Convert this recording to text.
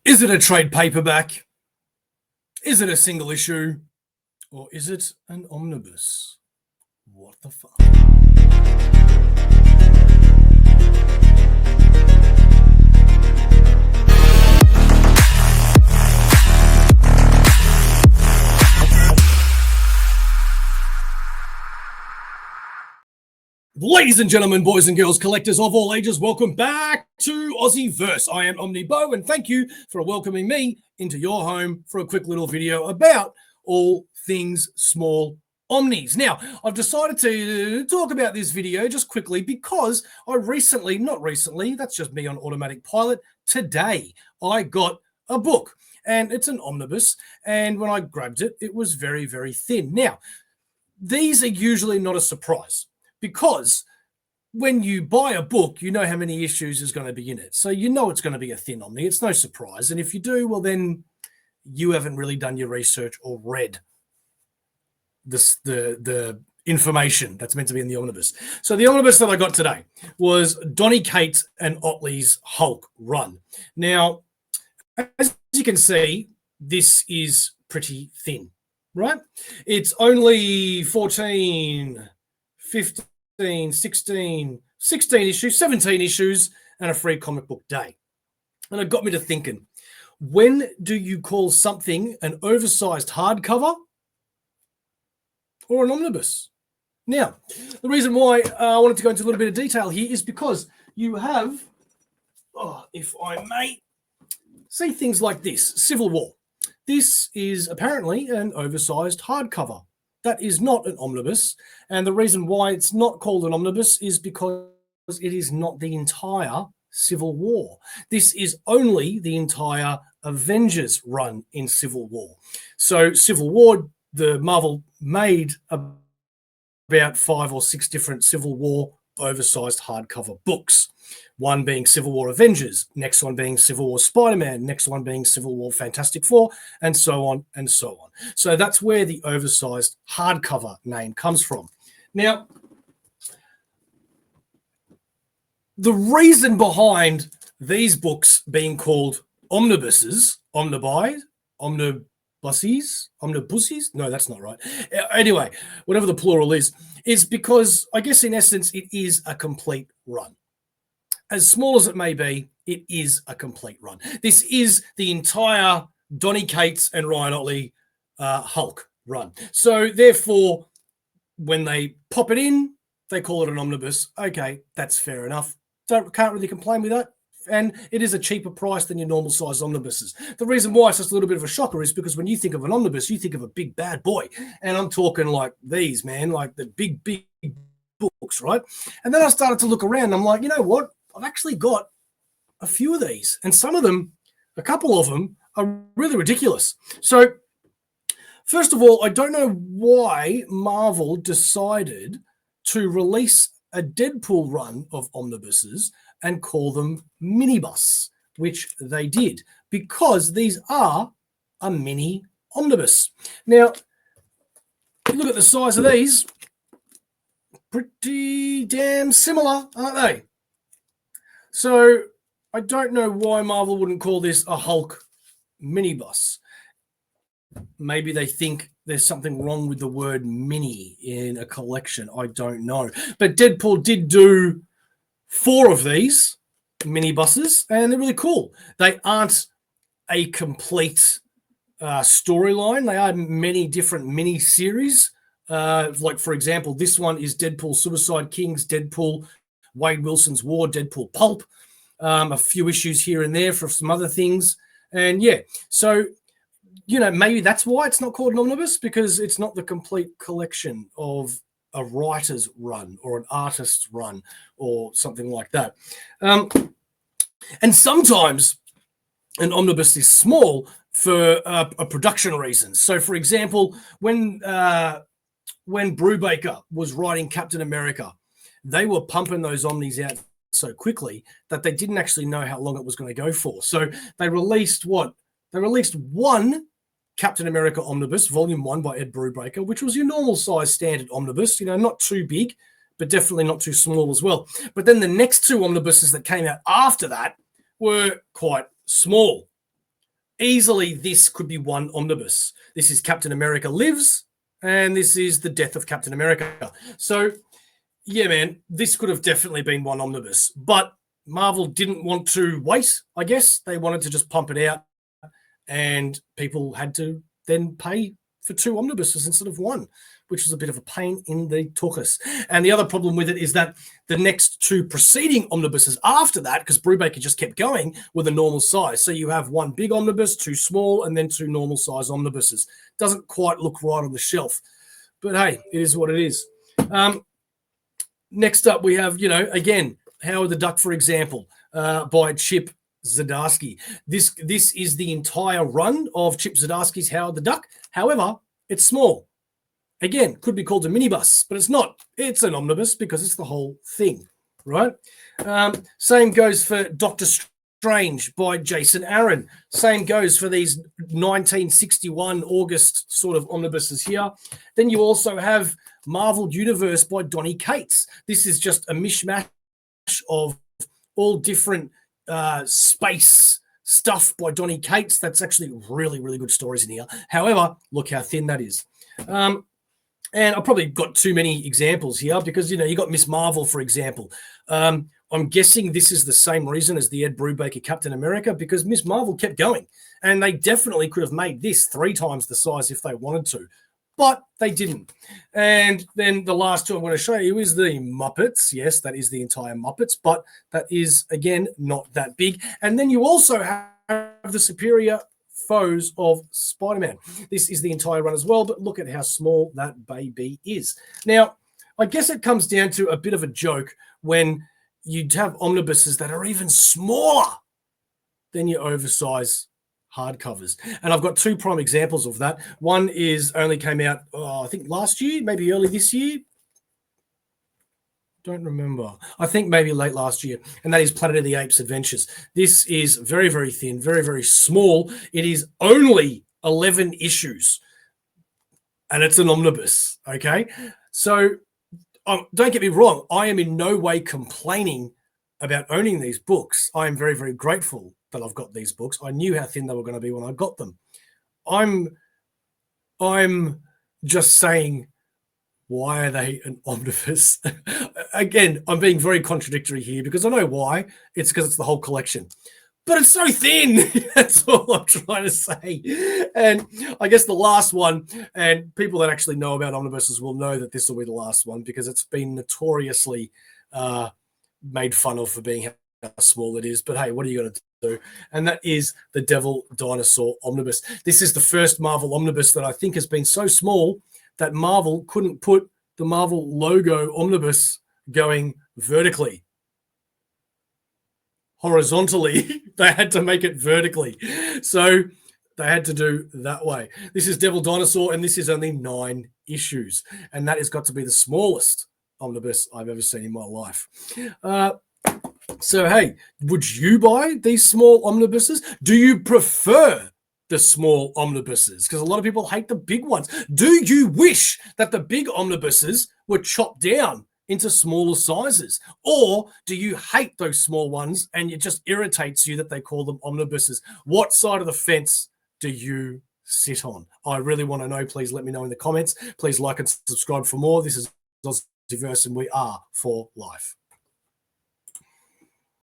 Is it a trade paperback? Is it a single issue? Or is it an omnibus? What the fuck? Ladies and gentlemen, boys and girls, collectors of all ages, welcome back to Aussieverse. I am OmniBeau, and thank you for welcoming me into your home for a quick little video about all things small omnis. Now, I've decided to talk about this video just quickly because that's just me on automatic pilot. Today, I got a book, and it's an omnibus, and when I grabbed it, it was very, very thin. Now, these are usually not a surprise, because when you buy a book, you know how many issues is going to be in it. So you know it's going to be a thin omni. It's no surprise. And if you do, well, then you haven't really done your research or read the information that's meant to be in the omnibus. So the omnibus that I got today was Donny Cates and Otley's Hulk run. Now, as you can see, this is pretty thin, right? It's only 14, 15, 16 issues, 17 issues, and a free comic book day. And it got me to thinking, when do you call something an oversized hardcover or an omnibus? Now, the reason why I wanted to go into a little bit of detail here is because you have, if I may, see things like this, Civil War. This is apparently an oversized hardcover. That is not an omnibus, and the reason why it's not called an omnibus is because it is not the entire Civil War. This is only the entire Avengers run in Civil War. So Civil War, the Marvel made about 5 or 6 different Civil War oversized hardcover books. One being Civil War Avengers, next one being Civil War Spider-Man, next one being Civil War Fantastic Four, and so on and so on. So that's where the oversized hardcover name comes from. Now, the reason behind these books being called omnibuses, omnibuses? No, that's not right. Anyway, whatever the plural is because I guess in essence it is a complete run. As small as it may be, it is a complete run. This is the entire Donny Cates and Ryan Otley Hulk run. So therefore, when they pop it in, they call it an omnibus. Okay, that's fair enough. Can't really complain with that. And it is a cheaper price than your normal size omnibuses. The reason why it's just a little bit of a shocker is because when you think of an omnibus, you think of a big bad boy. And I'm talking like these, man, like the big books, right? And then I started to look around. And I'm like, you know what? I've actually got a few of these. And some of them, a couple of them, are really ridiculous. So first of all, I don't know why Marvel decided to release a Deadpool run of omnibuses and call them minibus, which they did, because these are a mini omnibus. Now, look at the size of these. Pretty damn similar, aren't they? So I don't know why Marvel wouldn't call this a Hulk minibus. Maybe they think there's something wrong with the word mini in a collection. I don't know. But Deadpool did do 4 of these minibuses, and they're really cool. They aren't a complete storyline. They are many different mini-series. Like, for example, this one is Deadpool Suicide Kings, Deadpool Wade Wilson's War, Deadpool Pulp, a few issues here and there for some other things. And yeah, so, you know, maybe that's why it's not called an omnibus, because it's not the complete collection of a writer's run or an artist's run or something like that. And sometimes an omnibus is small for a production reasons. So, for example, when Brubaker was writing Captain America, they were pumping those omnis out so quickly that they didn't actually know how long it was going to go for. So they released what? They released one Captain America Omnibus, Volume 1 by Ed Brubaker, which was your normal size standard omnibus, you know, not too big, but definitely not too small as well. But then the next 2 omnibuses that came out after that were quite small. easily this could be one omnibus. This is Captain America Lives, and this is The Death of Captain America. So, yeah, man, this could have definitely been one omnibus. But Marvel didn't want to wait, I guess. They wanted to just pump it out, and people had to then pay for 2 omnibuses instead of 1, which was a bit of a pain in the tuchus. And the other problem with it is that the next 2 preceding omnibuses after that, because Brubaker just kept going, were the normal size. So you have 1 big omnibus, 2 small, and then 2 normal size omnibuses. Doesn't quite look right on the shelf. But hey, it is what it is. Next up, we have, again, Howard the Duck, for example, by Chip Zdarsky. This is the entire run of Chip Zdarsky's Howard the Duck. However, it's small. Again, could be called a minibus, but it's not. It's an omnibus because it's the whole thing, right? Same goes for Doctor Strange by Jason Aaron. Same goes for these 1961 August sort of omnibuses here. Then you also have Marvel Universe by Donny Cates. This is just a mishmash of all different space stuff by Donny Cates. That's actually really, really good stories in here. However, look how thin that is. And I've probably got too many examples here because, you got Miss Marvel, for example. I'm guessing this is the same reason as the Ed Brubaker Captain America, because Miss Marvel kept going. And they definitely could have made this 3 times the size if they wanted to. But they didn't. And then the last 2 I'm going to show you is the Muppets. Yes, that is the entire Muppets, but that is, again, not that big. And then you also have the Superior Foes of Spider-Man. This is the entire run as well, but look at how small that baby is. Now, I guess it comes down to a bit of a joke when you'd have omnibuses that are even smaller than your oversized hardcovers. And I've got 2 prime examples of that. One is only came out, I think last year, maybe early this year. Don't remember. I think maybe late last year. And that is Planet of the Apes Adventures. This is very, very thin, very, very small. It is only 11 issues. And it's an omnibus, okay? So don't get me wrong. I am in no way complaining about owning these books. I am very, very grateful that I've got these books. I knew how thin they were going to be when I got them. I'm just saying, why are they an omnibus? Again, I'm being very contradictory here because I know why. It's because it's the whole collection. But it's so thin. That's all I'm trying to say. And I guess the last one, and people that actually know about omnibuses will know that this will be the last one because it's been notoriously made fun of for being how small it is. But hey, what are you going to do? And that is the Devil Dinosaur Omnibus. This is the first Marvel omnibus that I think has been so small that Marvel couldn't put the Marvel logo omnibus going vertically. Horizontally, they had to make it vertically. So they had to do that way. This is Devil Dinosaur, and this is only 9 issues. And that has got to be the smallest omnibus I've ever seen in my life. So, hey, would you buy these small omnibuses? Do you prefer the small omnibuses? Because a lot of people hate the big ones. Do you wish that the big omnibuses were chopped down into smaller sizes? Or do you hate those small ones and it just irritates you that they call them omnibuses? What side of the fence do you sit on? I really want to know. Please let me know in the comments. Please like and subscribe for more. This is Aussieverse, and we are for life.